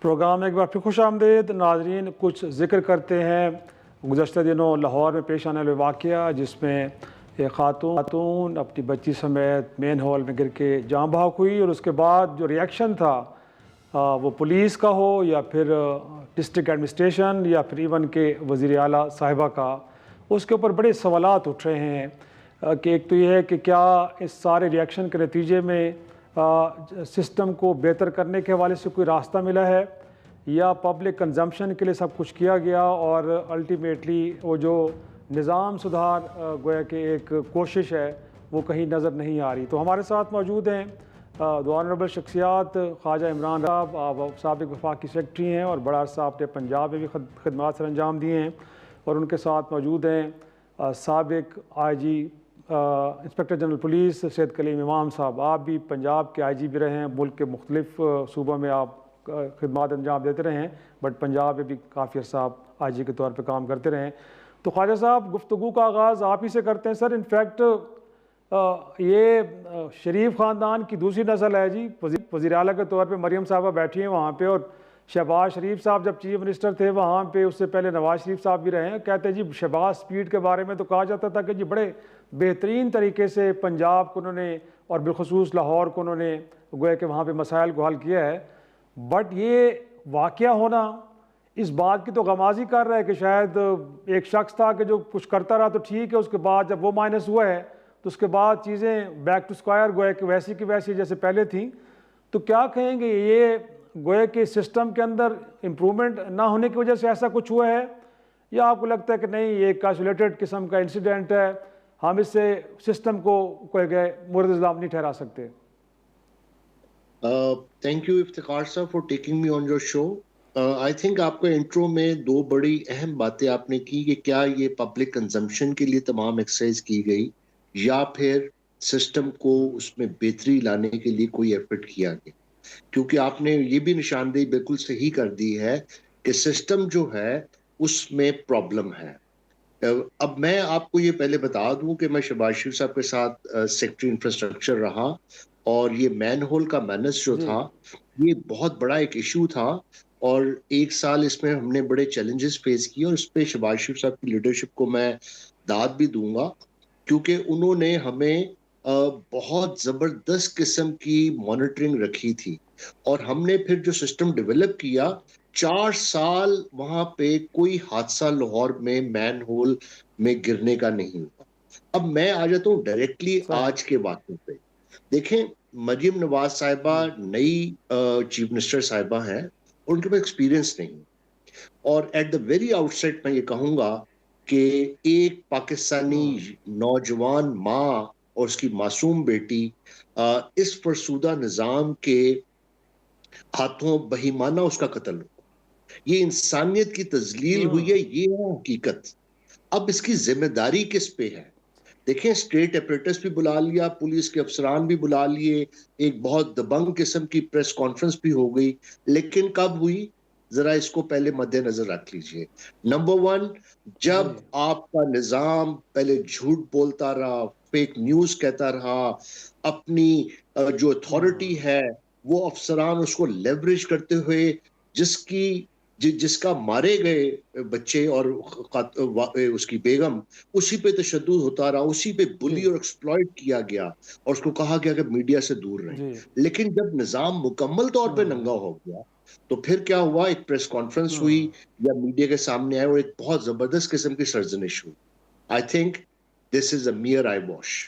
Programme میں ایک بار پھر خوش آمدید ناظرین. کچھ ذکر کرتے ہیں گزشتہ دنوں لاہور میں پیش آنے والے واقعہ جس میں ایک خاتون اپنی بچی سمیت مین ہال میں گر کے جاں بحق ہوئی، اور اس کے بعد جو ریئیکشن تھا وہ پولیس کا ہو یا پھر ڈسٹرکٹ ایڈمنسٹریشن یا پھر ایون کہ وزیر اعلیٰ صاحبہ کا، اس کے اوپر بڑے سوالات اٹھ رہے ہیں کہ ایک تو یہ ہے کہ کیا اس سارے ریئیکشن کے نتیجے میں سسٹم کو بہتر کرنے کے حوالے سے کوئی راستہ ملا ہے، یا پبلک کنزمپشن کے لیے سب کچھ کیا گیا اور الٹیمیٹلی وہ جو نظام سدھار گویا کہ ایک کوشش ہے وہ کہیں نظر نہیں آ رہی. تو ہمارے ساتھ موجود ہیں دو آنریبل شخصیات. خواجہ عمران صاحب سابق وفاقی سیکرٹری ہیں اور بڑا عرصہ آپ نے پنجاب میں بھی خدمات سر انجام دیے ہیں، اور ان کے ساتھ موجود ہیں سابق آئی جی انسپکٹر جنرل پولیس سید کلیم امام صاحب. آپ بھی پنجاب کے آئی جی بھی رہے ہیں، ملک کے مختلف صوبوں میں آپ خدمات انجام دیتے رہے ہیں، بٹ پنجاب میں بھی کافی عرصہ آپ آئی جی کے طور پہ کام کرتے رہے ہیں. تو خواجہ صاحب، گفتگو کا آغاز آپ ہی سے کرتے ہیں. سر، انفیکٹ یہ شریف خاندان کی دوسری نسل ہے جی. وزیر اعلیٰ کے طور پہ مریم صاحبہ بیٹھی ہیں وہاں پہ، اور شہباز شریف صاحب جب چیف منسٹر تھے وہاں پہ اس سے پہلے نواز شریف صاحب بھی رہے ہیں. کہتے ہیں جی شہباز سپیڈ کے بارے میں تو کہا جاتا تھا کہ جی بڑے بہترین طریقے سے پنجاب کو انہوں نے اور بالخصوص لاہور کو انہوں نے گویا کہ وہاں پہ مسائل کو حل کیا ہے. بٹ یہ واقعہ ہونا اس بات کی تو غمازی کر رہا ہے کہ شاید ایک شخص تھا کہ جو کچھ کرتا رہا تو ٹھیک ہے، اس کے بعد جب وہ مائنس ہوا ہے تو اس کے بعد چیزیں بیک ٹو اسکوائر گویا کہ ویسی کی ویسی جیسے پہلے تھیں. تو کیا کہیں گے، یہ گویا کہ سسٹم کے اندر امپرومنٹ نہ ہونے کی وجہ سے ایسا کچھ ہوا ہے، یا آپ کو لگتا ہے کہ نہیں یہ ایک آئسولیٹڈ قسم کا انسیڈنٹ ہے، ہم اس سے سسٹم کو کوئی مورد الزام نہیں ٹھہرا سکتے؟ تھینک یو افتخار صاحب for taking me on your show. I think آپ کا انٹرو میں دو بڑی اہم باتیں آپ نے کی کہ کیا یہ پبلک کنزمپشن کے لیے تمام ایکسرسائز کی گئی یا پھر سسٹم کو اس میں بہتری لانے کے لیے کوئی ایفرٹ کیا گیا. کیونکہ آپ نے یہ بھی نشاندہی بالکل صحیح کر دی ہے کہ سسٹم جو ہے اس میں پرابلم ہے. اب میں آپ کو یہ پہلے بتا دوں کہ میں شہباز شریف صاحب کے ساتھ سیکٹری انفراسٹرکچر رہا، اور یہ مین ہول کا مینس جو تھا یہ بہت بڑا ایک ایشو تھا، اور ایک سال اس میں ہم نے بڑے چیلنجز فیس کیے، اور اس پہ شہباز شریف صاحب کی لیڈرشپ کو میں داد بھی دوں گا، کیونکہ انہوں نے ہمیں بہت زبردست قسم کی مانیٹرنگ رکھی تھی. اور ہم نے پھر جو سسٹم ڈیولپ کیا، 4 سال وہاں پہ کوئی حادثہ لاہور میں مین ہول میں گرنے کا نہیں ہوا. اب میں آ جاتا ہوں ڈائریکٹلی آج کے واقعے پہ. دیکھیں، مریم نواز صاحبہ نئی چیف منسٹر صاحبہ ہیں، اور ان کے پاس ایکسپیرینس نہیں، اور ایٹ دا ویری آؤٹ سیٹ میں یہ کہوں گا کہ ایک پاکستانی نوجوان ماں اور اس کی معصوم بیٹی اس فرسودہ نظام کے ہاتھوں بہیمانہ اس کا قتل ہوا. یہ انسانیت کی تذلیل ہوئی ہے، یہ ہے حقیقت. اب اس کی ذمہ داری کس پہ ہے؟ دیکھیں، اسٹیٹ اپریٹس بھی بلا لیا، پولیس کے افسران بھی بلا لیے، ایک بہت دبنگ قسم کی پریس کانفرنس بھی ہو گئی، لیکن کب ہوئی؟ ذرا اس کو پہلے مد نظر رکھ لیجئے. نمبر 1، جب آپ کا نظام پہلے جھوٹ بولتا رہا، فیک نیوز کہتا رہا، اپنی جو اتھارٹی ہے وہ افسران اس کو لیوریج کرتے ہوئے جس کا مارے گئے بچے اور اس کی بیگم، اسی پہ تشدد ہوتا رہا، اسی پہ بلی اور ایکسپلائٹ کیا گیا، اور اس کو کہا گیا کہ میڈیا سے دور رہیں. لیکن جب نظام مکمل طور پہ ننگا ہو گیا تو پھر کیا ہوا؟ ایک پریس کانفرنس ہوئی یا میڈیا کے سامنے آئے اور ایک بہت زبردست قسم کی سرزنش ہوئی. I think this is a mere eyewash.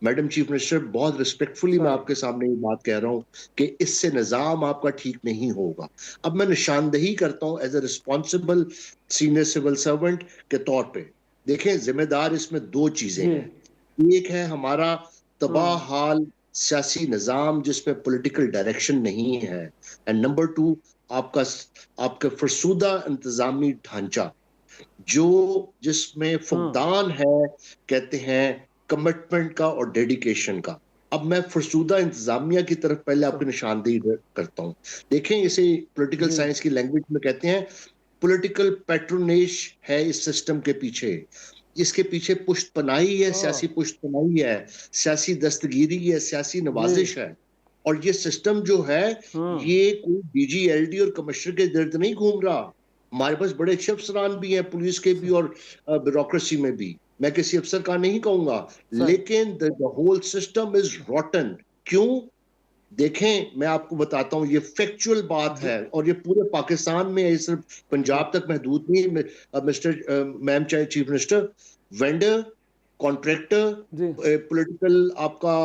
Madam chief minister, بہت ریسپیکٹفلی میں آپ کے سامنے یہ بات کہہ رہا ہوں کہ اس سے نظام آپ کا ٹھیک نہیں ہوگا. اب میں نشاندہی کرتا ہوں as a responsible senior civil servant کے طور پہ. دیکھیں، ذمہ دار اس میں دو چیزیں ہیں. ایک ہے ہمارا تباہ حال سیاسی نظام جس میں پولیٹیکل ڈائریکشن نہیں ہے، اینڈ نمبر 2 آپ کا فرسودہ انتظامی ڈھانچہ جس میں فقدان ہے، کہتے ہیں کمٹمنٹ کا اور ڈیڈیکیشن کا. اب میں فرسودہ انتظامیہ کی طرف پہلے آپ کی نشاندہی کرتا ہوں. دیکھیں، اسے پولیٹیکل سائنس کی لینگویج میں کہتے ہیں پولیٹیکل پیٹرونیج ہے اس سسٹم کے پیچھے. اس کے پیچھے پشت پناہی ہے، سیاسی پشت پناہی ہے، سیاسی دستگیری ہے، سیاسی نوازش ہے. اور یہ سسٹم جو ہے یہ کوئی ڈی جی ایل ڈی اور کمشنر کے درد نہیں گھوم رہا. ہمارے پاس بڑے اچھے افسران بھی ہیں پولیس کے بھی اور بیوروکریسی میں بھی, میں کسی افسر کا نہیں کہوں گا, لیکن the whole system is rotten. کیوں؟ دیکھیں میں آپ کو بتاتا ہوں, یہ فیکچول بات ہے اور یہ پورے پاکستان میں, صرف پنجاب تک محدود نہیں. مسٹر میم چاہے chief minister, vendor, contractor, political آپ کا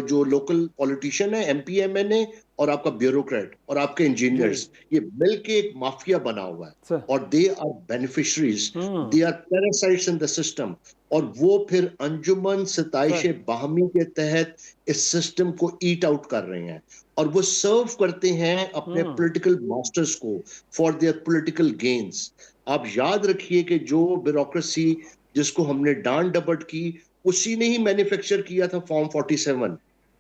جو لوکل پولیٹیشین ہے, ایم پی ایم این اے, اور آپ کا بیوروکریٹ اور آپ کے انجینئرز, یہ مل کے ایک مافیا بنا ہوا ہے اور they are beneficiaries, they are parasites in the system. اور وہ پھر انجمن ستائش باہمی کے تحت اس سسٹم کو ایٹ آؤٹ کر رہے ہیں اور وہ سرو کرتے ہیں اپنے پولیٹیکل ماسٹرز کو فار دیئر پولیٹیکل گینز. آپ یاد رکھیے کہ جو بیوروکریسی جس کو ہم نے ڈانٹ ڈپٹ کی, اسی نے ہی مینوفیکچر کیا تھا فارم 47.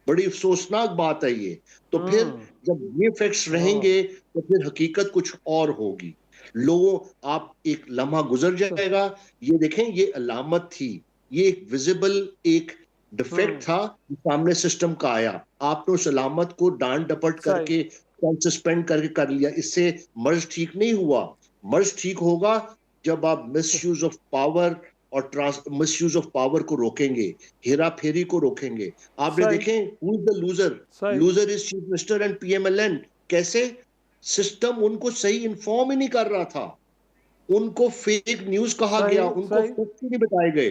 بڑی افسوسناک بات ہے یہ. تو پھر جب یہ فیکٹس رہیں گے تو پھر حقیقت کچھ اور ہوگی. لوگوں, آپ ایک لمحہ گزر جائے گا, یہ دیکھیں یہ علامت تھی, یہ ایک ویزیبل ایک ڈیفیکٹ تھا سامنے سسٹم کا آیا, آپ نے اس علامت کو ڈانٹ ڈپٹ کر کے سسپینڈ کر کے کر لیا. اس سے مرض ٹھیک نہیں ہوا. مرض ٹھیک ہوگا جب آپ مس یوز آف پاور اور مس یوز آف پاور کو روکیں گے, ہیرا پھیری کو روکیں گے. آپ نے دیکھیں who is the loser? Loser is chief minister and P M L N. کیسے؟ سسٹم ان کو صحیح انفارم ہی نہیں کر رہا تھا, ان کو فیک نیوز کہا گیا, ان کو فیکٹ نہیں بتائے گئے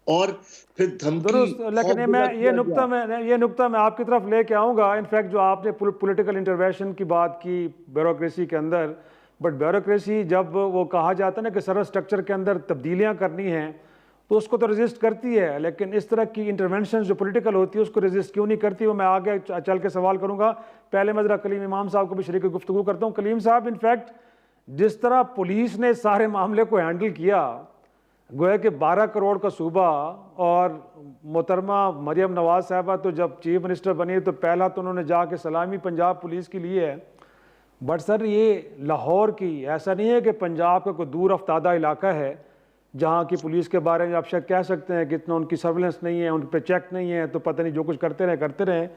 اور پھر دھمکی. درست, لیکن میں یہ نقطہ میں آپ کی طرف لے کے آؤں گا. انفیکٹ جو آپ نے پولیٹیکل انٹروینشن کی بات کی بیوروکریسی کے اندر, بٹ بیوروکریسی جب وہ کہا جاتا ہے نا کہ سر اسٹرکچر کے اندر تبدیلیاں کرنی ہیں تو اس کو تو ریزسٹ کرتی ہے, لیکن اس طرح کی انٹرونشنز جو پولیٹیکل ہوتی ہے اس کو ریزسٹ کیوں نہیں کرتی, وہ میں آگے چل کے سوال کروں گا. پہلے میں ذرا کلیم امام صاحب کو بھی شریک گفتگو کرتا ہوں. کلیم صاحب, انفیکٹ جس طرح پولیس نے سارے معاملے کو ہینڈل کیا, گویا کہ 12 کروڑ کا صوبہ, اور محترمہ مریم نواز صاحبہ تو جب چیف منسٹر بنی تو پہلا تو انہوں نے جا کے سلامی پنجاب پولیس کی لی ہے. بٹ سر یہ لاہور کی, ایسا نہیں ہے کہ پنجاب کا کوئی دور افتادہ علاقہ ہے جہاں کی پولیس کے بارے میں آپ شاید کہہ سکتے ہیں کہ اتنا ان کی سرویلنس نہیں ہے, ان پہ چیک نہیں ہے, تو پتہ نہیں جو کچھ کرتے رہیں.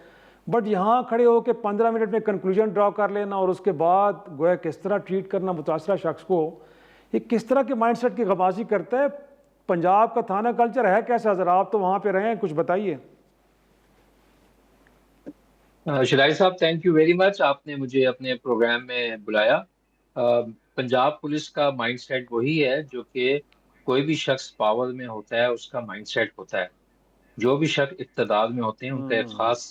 بٹ یہاں کھڑے ہو کے 15 منٹ میں کنکلوژن ڈرا کر لینا اور اس کے بعد گویا کس طرح ٹریٹ کرنا متاثرہ شخص کو, یہ کس طرح کے مائنڈ سیٹ کی غمازی کرتا ہے. پنجاب کا تھانہ کلچر ہے کیسا؟ ذرا آپ تو وہاں پہ رہے ہیں, کچھ بتائیے. شدائی صاحب, تھینک یو ویری مچ, آپ نے مجھے اپنے پروگرام میں بلایا. پنجاب پولیس کا مائنڈ سیٹ وہی ہے جو کہ کوئی بھی شخص پاور میں ہوتا ہے اس کا مائنڈ سیٹ ہوتا ہے. جو بھی شخص اقتدار میں ہوتے ہیں ان کا ایک خاص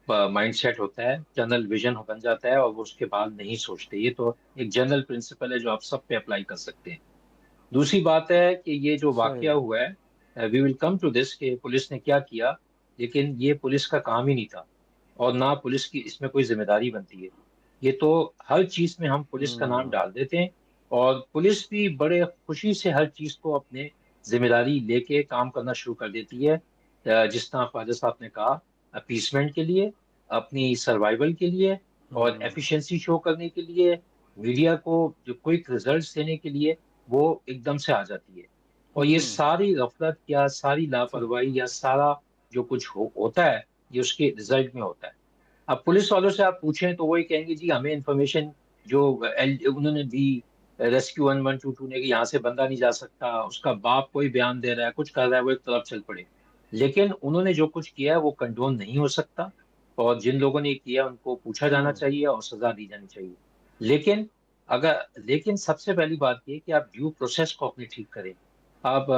مائنڈ سیٹ ہوتا ہے, جنرل ویژن بن جاتا ہے اور وہ اس کے بعد نہیں سوچتے. یہ تو ایک جنرل پرنسپل ہے جو آپ سب پہ اپلائی کر سکتے ہیں. دوسری بات ہے کہ یہ جو واقعہ ہوا ہے, وی ول کم ٹو دس, کہ پولیس نے کیا کیا, لیکن یہ پولیس کا کام ہی نہیں تھا اور نہ پولیس کی اس میں کوئی ذمہ داری بنتی ہے. یہ تو ہر چیز میں ہم پولیس کا نام ڈال دیتے ہیں اور پولیس بھی بڑے خوشی سے ہر چیز کو اپنے ذمہ داری لے کے کام کرنا شروع کر دیتی ہے. جس طرح خواجہ صاحب نے کہا, اپیسمنٹ کے لیے, اپنی سروائیول کے لیے اور ایفیشنسی شو کرنے کے لیے, میڈیا کو جو کوئک ریزلٹس دینے کے لیے, وہ ایک دم سے آ جاتی ہے. اور یہ ساری غفلت یا ساری لاپرواہی یا سارا جو کچھ ہوتا ہے یہ اس کے رزلٹ میں ہوتا ہے. اب پولیس والوں سے آپ پوچھیں تو وہی کہیں گے جی ہمیں انفارمیشن جو انہوں نے دی ریسکیو 1122 نے کہ یہاں سے بندہ نہیں جا سکتا, اس کا باپ کوئی بیان دے رہا ہے, کچھ کر رہا ہے, وہ ایک طرف چل پڑے. لیکن انہوں نے جو کچھ کیا ہے وہ کنڈون نہیں ہو سکتا, اور جن لوگوں نے کیا ان کو پوچھا جانا چاہیے اور سزا دی جانی چاہیے. لیکن سب سے پہلی بات یہ کہ آپ ڈیو پروسیس کو اپنے ٹھیک کریں. آپ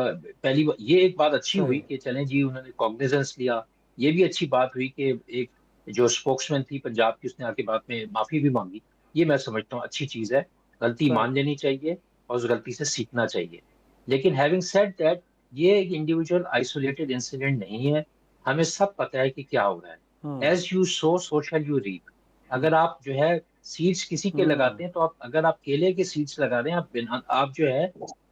یہ ایک بات اچھی ہوئی کہ چلیں جی انہوں نے کاگنیزنس لیا. یہ بھی اچھی بات ہوئی کہ ایک جو اسپوکس مین تھی پنجاب کی, اس نے آ کے بعد میں معافی بھی مانگی. یہ میں سمجھتا ہوں اچھی چیز ہے, غلطی مان لینی چاہیے اور اس غلطی سے سیکھنا چاہیے. لیکن ہیونگ سیڈ دیٹ, یہ ایک انڈیویجول آئسولیٹڈ انسیڈنٹ نہیں ہے, ہمیں سب پتہ ہے کہ کیا ہو رہا ہے. As you sow so shall you reap. اگر آپ جو ہے سیڈس کسی کے لگاتے ہیں تو اگر آپ کیلے کے سیڈس لگا رہے ہیں, آپ جو ہے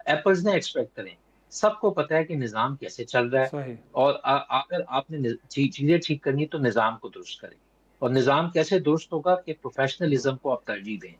ایپلز نہ ایکسپیکٹ کریں. سب کو پتہ ہے کہ نظام کیسے چل رہا ہے, اور اگر آپ نے چیزیں ٹھیک کرنی تو نظام کو درست کریں. اور نظام کیسے درست ہوگا کہ پروفیشنلزم کو آپ ترجیح دیں.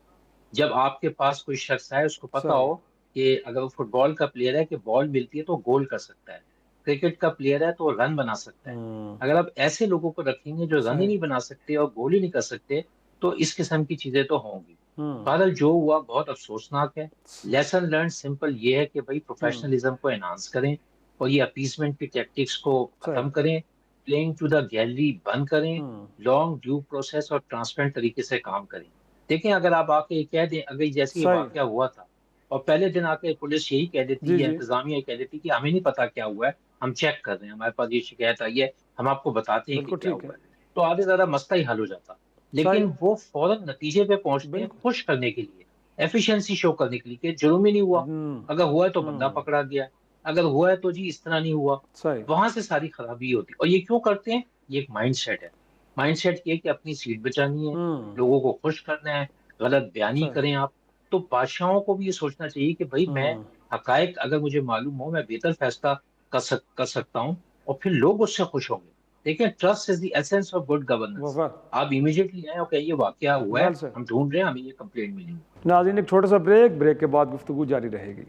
جب آپ کے پاس کوئی شخص ہے اس کو پتا ہو کہ اگر وہ فٹ بال کا پلیئر ہے کہ بال ملتی ہے تو گول کر سکتا ہے, کرکٹ کا پلیئر ہے تو وہ رن بنا سکتا ہے. اگر آپ ایسے لوگوں کو رکھیں گے جو رن ہی نہیں بنا سکتے اور گول ہی نہیں کر سکتے تو اس قسم کی چیزیں تو ہوں گی. بہرحال جو ہوا بہت افسوسناک ہے. لیسن لرن سمپل یہ ہے کہ بھائی پروفیشنلزم کو انہانس کریں اور یہ اپیسمنٹ کی ٹیکٹکس کو ختم کریں. پلینگ ٹو دا گیلری بند کریں. لانگ ڈیو پروسیس اور ٹرانسپیرنٹ طریقے سے کام کریں. دیکھیں اگر آپ آ کے کہہ دیں اگر جیسے یہ واقعہ ہوا تھا اور پہلے دن آ کے پولیس یہی کہہ دیتی یا انتظامیہ کہہ دیتی کہ ہمیں نہیں پتا کیا ہوا ہے, ہم چیک کر رہے ہیں, ہمارے پاس یہ شکایت آئی ہے, ہم آپ کو بتاتے ہیں کہ کیا ہوا ہے, تو آدھے زیادہ مسئلہ ہی حل ہو جاتا. لیکن وہ فوراً نتیجے پہ پہنچتے ہیں خوش کرنے کے لیے, ایفیشنسی شو کرنے کے لیے کہ جرم ہی نہیں ہوا, اگر ہوا ہے تو بندہ پکڑا گیا, اگر ہوا ہے تو جی اس طرح نہیں ہوا. وہاں سے ساری خرابی ہوتی. اور یہ کیوں کرتے ہیں؟ یہ ایک مائنڈ سیٹ ہے. مائنڈ سیٹ یہ کہ اپنی سیٹ بچانی ہے, لوگوں کو خوش کرنا ہے, غلط بیانی کریں آپ. تو بادشاہوں کو بھی یہ سوچنا چاہیے کہ بھائی میں حقائق اگر مجھے معلوم ہو میں بہتر فیصلہ کر سکتا ہوں اور پھر لوگ اس سے خوش ہوں گے. دیکھیں trust is the essence of good governance. آپ امیڈیٹلی آئیں اور کہ یہ واقعہ ہوا ہے, ہم ڈھونڈ رہے ہیں, ہمیں یہ کمپلینٹ ملی. ناظرین ایک چھوٹا سا بریک کے بعد گفتگو جاری رہے گی.